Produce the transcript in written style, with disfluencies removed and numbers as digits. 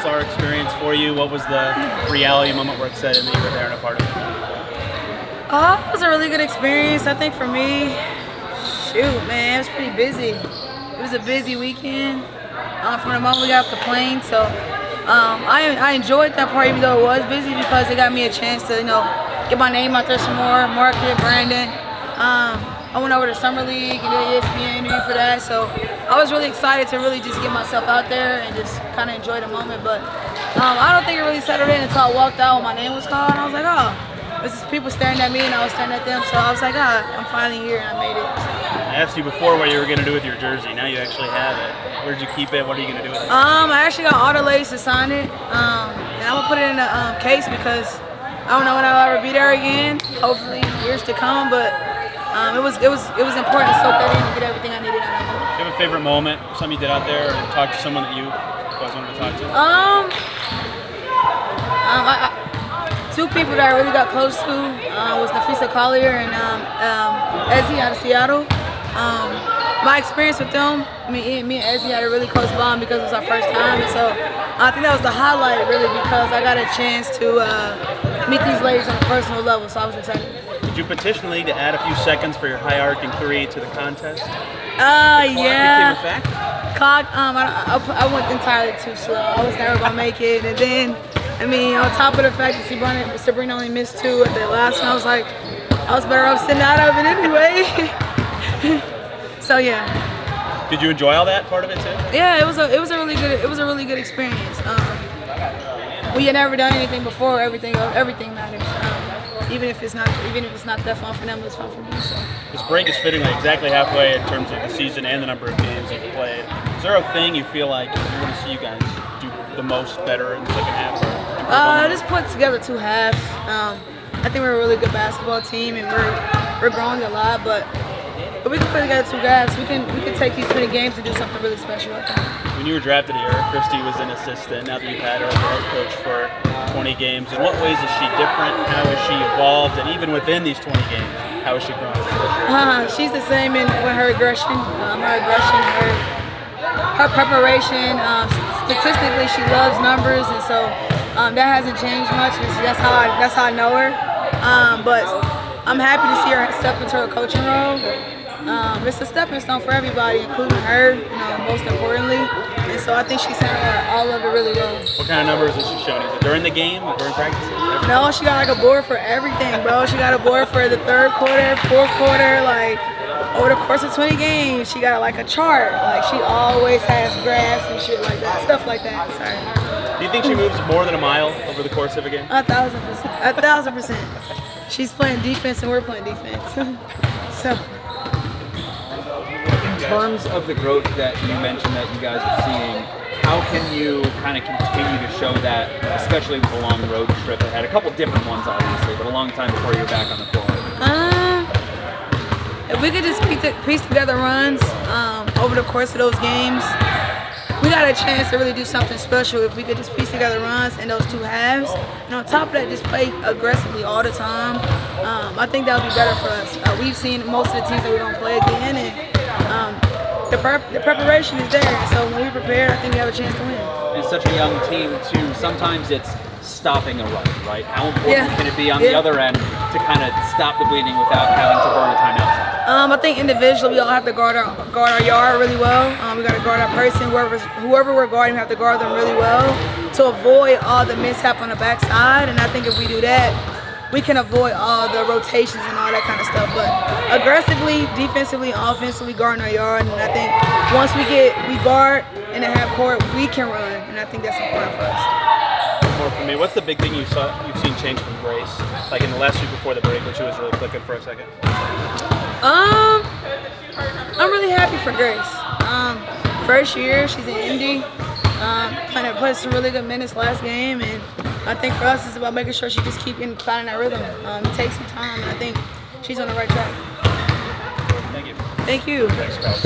All-Star experience for you? What was the reality moment where it set in that you were there and a part of it? It was a really good experience. I think for me, shoot, man, it was pretty busy. It was a busy weekend from the moment we got off the plane. So I enjoyed that part, even though it was busy, because it got me a chance to, get my name out there some more, market, branding. I went over to Summer League and did an ESPN interview for that. So I was really excited to really just get myself out there and just kind of enjoy the moment. But I don't think it really settled in until I walked out when my name was called. And I was like, oh, this is people staring at me and I was staring at them. So I was like, I'm finally here and I made it. I asked you before what you were going to do with your jersey. Now you actually have it. Where'd you keep it? What are you going to do with it? I actually got Auto Lace to sign it. And I'm going to put it in a case because I don't know when I'll ever be there again. Hopefully years to come. But it was important to soak that in and get everything I needed out of it. Do you have a favorite moment, something you did out there, or talk to someone that you always wanted to talk to? Two people that I really got close to was Nafisa Collier and Ezzy out of Seattle. My experience with them, me and Ezzy had a really close bond because it was our first time, and so I think that was the highlight really because I got a chance to meet these ladies on a personal level, so I was excited. Did you petition the league to add a few seconds for your high arcing three to the contest? Yeah. Became a fact? Clock, I went entirely too slow. I was never gonna make it, and then, on top of the fact that Sabrina only missed two at the last one, I was like, I was better off sitting out of it anyway. So yeah. Did you enjoy all that part of it too? Yeah, it was a really good experience. We had never done anything before. Everything matters. Even if it's not that fun for them, it's fun for me. So. This break is fitting exactly halfway in terms of the season and the number of games you've played. Is there a thing you feel like you want to see you guys do the most better in the second half? Just put together two halves. I think we're a really good basketball team, and we're growing a lot. But we can put together two halves. We can take these 20 games and do something really special. I think. When you were drafted here, Christy was an assistant. Now that you've had her as a head coach for 20 games, in what ways is she different? How has she evolved? And even within these 20 games, how has she grown? She's the same with her aggression, her preparation. Statistically, she loves numbers, and so that hasn't changed much. That's how I know her. But I'm happy to see her step into her coaching role. It's a stepping stone for everybody, including her, most importantly. And so I think she's handled all of it really well. What kind of numbers is she showing? Is it during the game or during practices? No, she got like a board for everything, bro. She got a board for the third quarter, fourth quarter, like over the course of 20 games, she got like a chart. Like she always has graphs and shit like that, stuff like that. Sorry. Do you think she moves more than a mile over the course of a game? 1,000%. 1,000%. She's playing defense and we're playing defense. So. In terms of the growth that you mentioned that you guys are seeing, how can you kind of continue to show that, especially with a long road trip ahead? A couple different ones, obviously, but a long time before you're back on the floor. If we could just piece together runs over the course of those games, we got a chance to really do something special if we could just piece together runs in those two halves. And on top of that, just play aggressively all the time. I think that would be better for us. We've seen most of the teams that we don't play again, and the preparation is there. So when we prepare, I think we have a chance to win. It's such a young team, too. Sometimes it's stopping a run, right? How important can it be on the other end to kind of stop the bleeding without having to burn a timeout? I think individually we all have to guard our yard really well. We got to guard our person. Whoever we're guarding, we have to guard them really well to avoid all the mishap on the backside. And I think if we do that, we can avoid all the rotations and all that kind of stuff. But aggressively, defensively, offensively, guarding our yard. And I think once we guard in the half court, we can run. And I think that's important for us. More for me, what's the big thing you've seen change from Grace? Like in the last week before the break, when she was really clicking for a second? I'm really happy for Grace. First year, she's in Indy. Kind of played some really good minutes last game, and I think for us it's about making sure she just keep finding that rhythm. It takes some time, and I think she's on the right track. Thank you. Thank you. Thanks, guys.